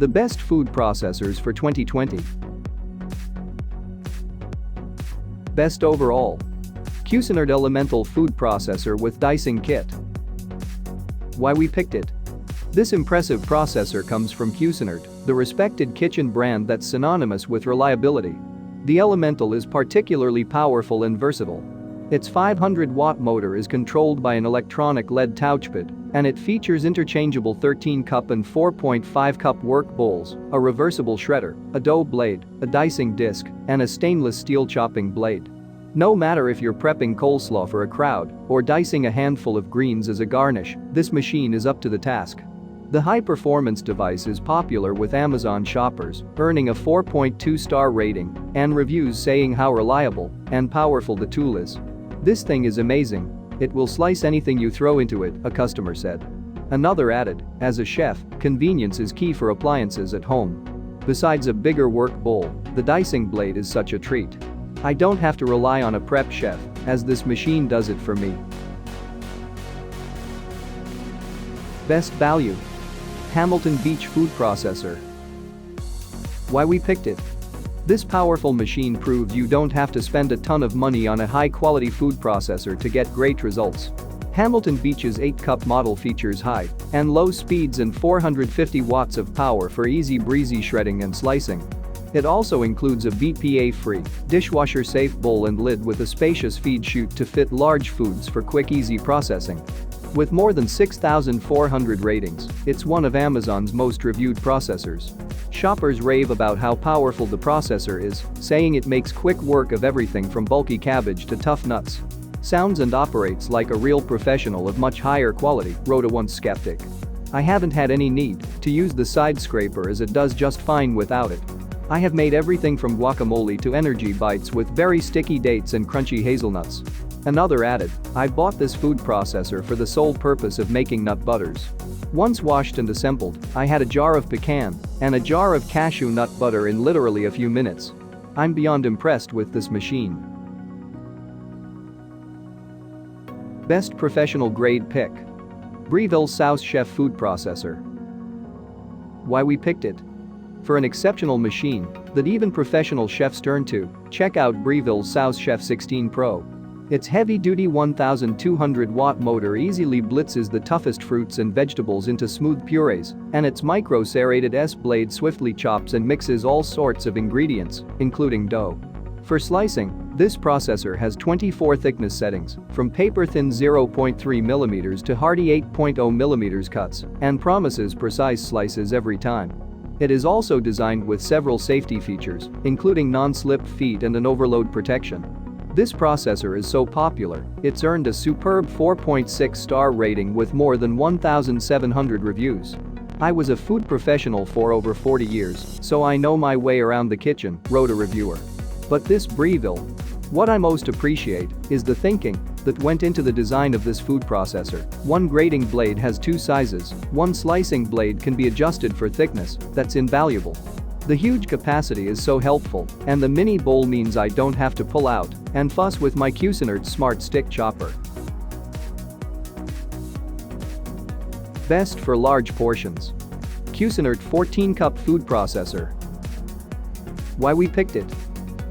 The best food processors for 2020. Best overall. Cuisinart Elemental Food Processor with Dicing Kit. Why we picked it. This impressive processor comes from Cuisinart, the respected kitchen brand that's synonymous with reliability. The Elemental is particularly powerful and versatile. Its 500-watt motor is controlled by an electronic LED touchpad, and it features interchangeable 13-cup and 4.5-cup work bowls, a reversible shredder, a dough blade, a dicing disc, and a stainless steel chopping blade. No matter if you're prepping coleslaw for a crowd or dicing a handful of greens as a garnish, this machine is up to the task. The high-performance device is popular with Amazon shoppers, earning a 4.2-star rating and reviews saying how reliable and powerful the tool is. "This thing is amazing. It will slice anything you throw into it," a customer said. Another added, "As a chef, convenience is key for appliances at home. Besides a bigger work bowl, the dicing blade is such a treat. I don't have to rely on a prep chef, as this machine does it for me." Best value. Hamilton Beach Food Processor. Why we picked it. This powerful machine proves you don't have to spend a ton of money on a high-quality food processor to get great results. Hamilton Beach's 8-cup model features high and low speeds and 450 watts of power for easy breezy shredding and slicing. It also includes a BPA-free, dishwasher-safe bowl and lid with a spacious feed chute to fit large foods for quick easy processing. With more than 6,400 ratings, it's one of Amazon's most reviewed processors. Shoppers rave about how powerful the processor is, saying it makes quick work of everything from bulky cabbage to tough nuts. "Sounds and operates like a real professional of much higher quality," wrote a once skeptic. "I haven't had any need to use the side scraper as it does just fine without it. I have made everything from guacamole to energy bites with very sticky dates and crunchy hazelnuts." Another added, "I bought this food processor for the sole purpose of making nut butters. Once washed and assembled, I had a jar of pecan and a jar of cashew nut butter in literally a few minutes. I'm beyond impressed with this machine." Best professional grade pick. Breville Sous Chef Food Processor. Why we picked it. For an exceptional machine that even professional chefs turn to, check out Breville's Sous Chef 16 Pro. Its heavy-duty 1,200-watt motor easily blitzes the toughest fruits and vegetables into smooth purees, and its micro-serrated S-blade swiftly chops and mixes all sorts of ingredients, including dough. For slicing, this processor has 24 thickness settings, from paper-thin 0.3 mm to hearty 8.0 mm cuts, and promises precise slices every time. It is also designed with several safety features, including non-slip feet and an overload protection. This processor is so popular, it's earned a superb 4.6-star rating with more than 1,700 reviews. "I was a food professional for over 40 years, so I know my way around the kitchen," wrote a reviewer. But this Breville. "What I most appreciate is the thinking that went into the design of this food processor. One grating blade has two sizes, one slicing blade can be adjusted for thickness, that's invaluable. The huge capacity is so helpful, and the mini bowl means I don't have to pull out and fuss with my Cuisinart Smart Stick Chopper." Best for large portions. Cuisinart 14-cup food processor. Why we picked it.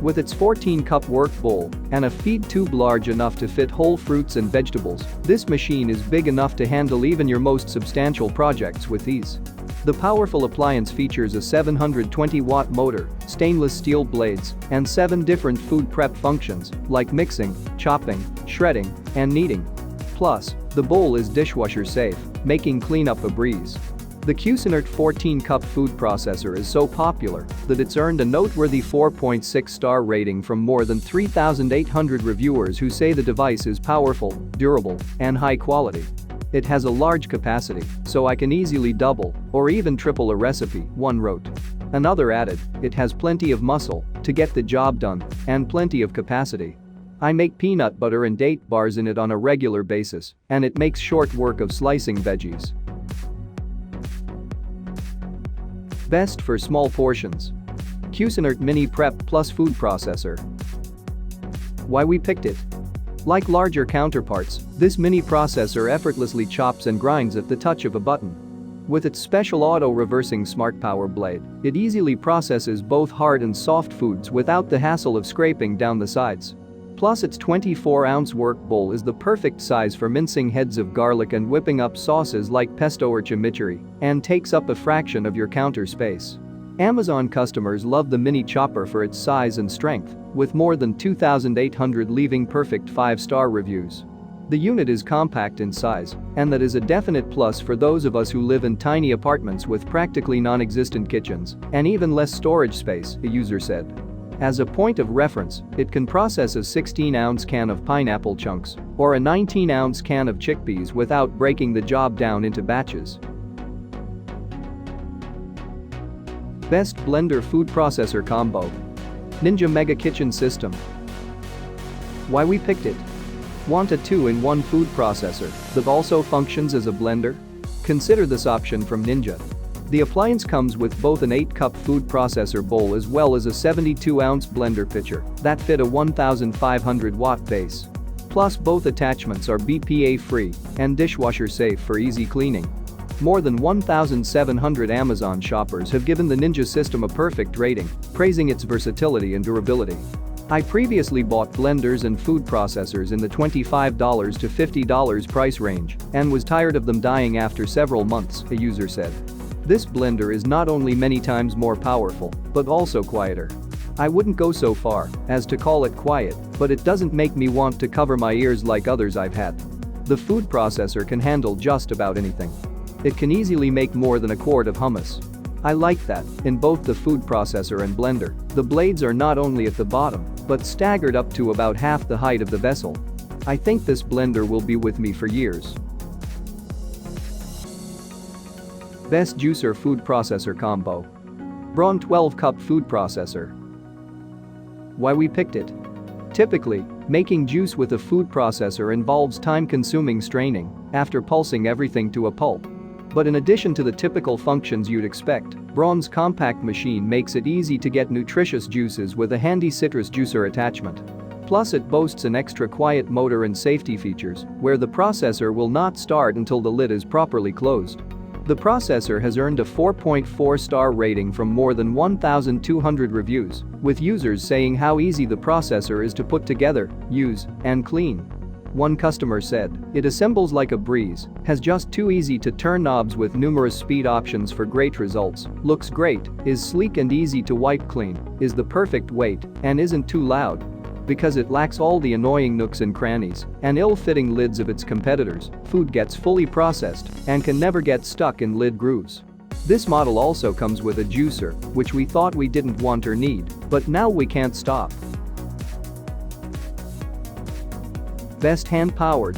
With its 14-cup work bowl and a feed tube large enough to fit whole fruits and vegetables, this machine is big enough to handle even your most substantial projects with ease. The powerful appliance features a 720-watt motor, stainless steel blades, and 7 different food prep functions like mixing, chopping, shredding, and kneading. Plus, the bowl is dishwasher safe, making cleanup a breeze. The Cuisinart 14-cup food processor is so popular that it's earned a noteworthy 4.6-star rating from more than 3,800 reviewers who say the device is powerful, durable, and high quality. "It has a large capacity, so I can easily double or even triple a recipe," one wrote. Another added, "It has plenty of muscle to get the job done and plenty of capacity. I make peanut butter and date bars in it on a regular basis, and it makes short work of slicing veggies." Best for small portions. Cuisinart Mini Prep Plus Food Processor. Why we picked it. Like larger counterparts, this mini processor effortlessly chops and grinds at the touch of a button. With its special auto-reversing smart power blade, it easily processes both hard and soft foods without the hassle of scraping down the sides. Plus, its 24-ounce work bowl is the perfect size for mincing heads of garlic and whipping up sauces like pesto or chimichurri, and takes up a fraction of your counter space. Amazon customers love the mini chopper for its size and strength, with more than 2,800 leaving perfect 5-star reviews. The unit is compact in size, and that is a definite plus for those of us who live in tiny apartments with practically non-existent kitchens and even less storage space, a user said. As a point of reference, it can process a 16-ounce can of pineapple chunks or a 19-ounce can of chickpeas without breaking the job down into batches. Best Blender Food Processor Combo. Ninja Mega Kitchen System. Why we picked it? Want a 2-in-1 food processor that also functions as a blender? Consider this option from Ninja. The appliance comes with both an 8-cup food processor bowl as well as a 72-ounce blender pitcher that fit a 1,500-watt base. Plus, both attachments are BPA-free and dishwasher-safe for easy cleaning. More than 1,700 Amazon shoppers have given the Ninja system a perfect rating, praising its versatility and durability. I previously bought blenders and food processors in the $25 to $50 price range and was tired of them dying after several months, a user said. This blender is not only many times more powerful, but also quieter. I wouldn't go so far as to call it quiet, but it doesn't make me want to cover my ears like others I've had. The food processor can handle just about anything. It can easily make more than a quart of hummus. I like that, in both the food processor and blender, the blades are not only at the bottom, but staggered up to about half the height of the vessel. I think this blender will be with me for years. Best Juicer Food Processor Combo. Braun 12-cup food processor. Why we picked it? Typically, making juice with a food processor involves time-consuming straining after pulsing everything to a pulp. But in addition to the typical functions you'd expect, Braun's compact machine makes it easy to get nutritious juices with a handy citrus juicer attachment. Plus, it boasts an extra quiet motor and safety features where the processor will not start until the lid is properly closed. The processor has earned a 4.4-star rating from more than 1,200 reviews, with users saying how easy the processor is to put together, use, and clean. One customer said, "It assembles like a breeze, has just 2 easy-to-turn knobs with numerous speed options for great results, looks great, is sleek and easy to wipe clean, is the perfect weight, and isn't too loud." Because it lacks all the annoying nooks and crannies and ill-fitting lids of its competitors, food gets fully processed and can never get stuck in lid grooves. This model also comes with a juicer, which we thought we didn't want or need, but now we can't stop. Best hand-powered.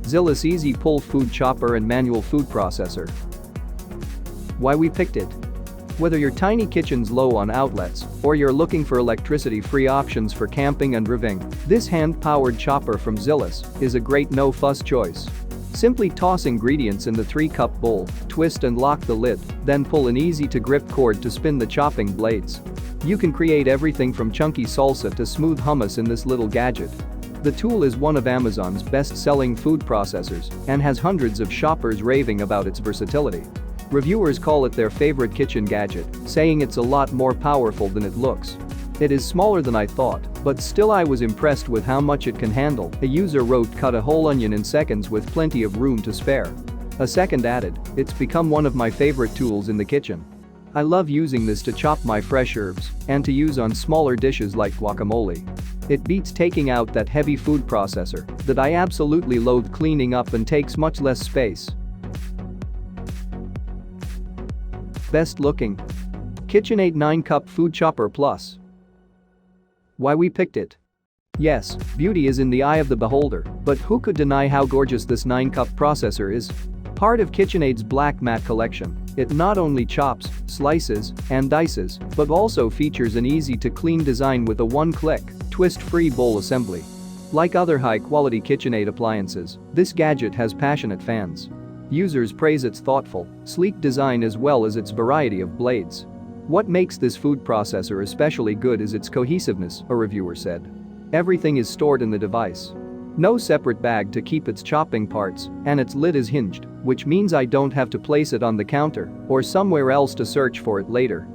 Zyliss Easy Pull Food Chopper and Manual Food Processor. Why we picked it? Whether your tiny kitchen's low on outlets or you're looking for electricity-free options for camping and revving, this hand-powered chopper from Zyliss is a great no-fuss choice. Simply toss ingredients in the 3-cup bowl, twist and lock the lid, then pull an easy-to-grip cord to spin the chopping blades. You can create everything from chunky salsa to smooth hummus in this little gadget. The tool is one of Amazon's best-selling food processors and has hundreds of shoppers raving about its versatility. Reviewers call it their favorite kitchen gadget, saying it's a lot more powerful than it looks. "It is smaller than I thought, but still I was impressed with how much it can handle," a user wrote. "Cut a whole onion in seconds with plenty of room to spare." A second added, "It's become one of my favorite tools in the kitchen. I love using this to chop my fresh herbs and to use on smaller dishes like guacamole. It beats taking out that heavy food processor that I absolutely loathe cleaning up and takes much less space." Best looking. KitchenAid 9-cup food chopper plus. Why we picked it? Yes, beauty is in the eye of the beholder, but who could deny how gorgeous this 9-cup processor is? Part of KitchenAid's Black Mat collection, it not only chops, slices, and dices, but also features an easy-to-clean design with a one-click, twist-free bowl assembly. Like other high-quality KitchenAid appliances, this gadget has passionate fans. Users praise its thoughtful, sleek design as well as its variety of blades. "What makes this food processor especially good is its cohesiveness," a reviewer said. "Everything is stored in the device. No separate bag to keep its chopping parts, and its lid is hinged, which means I don't have to place it on the counter or somewhere else to search for it later.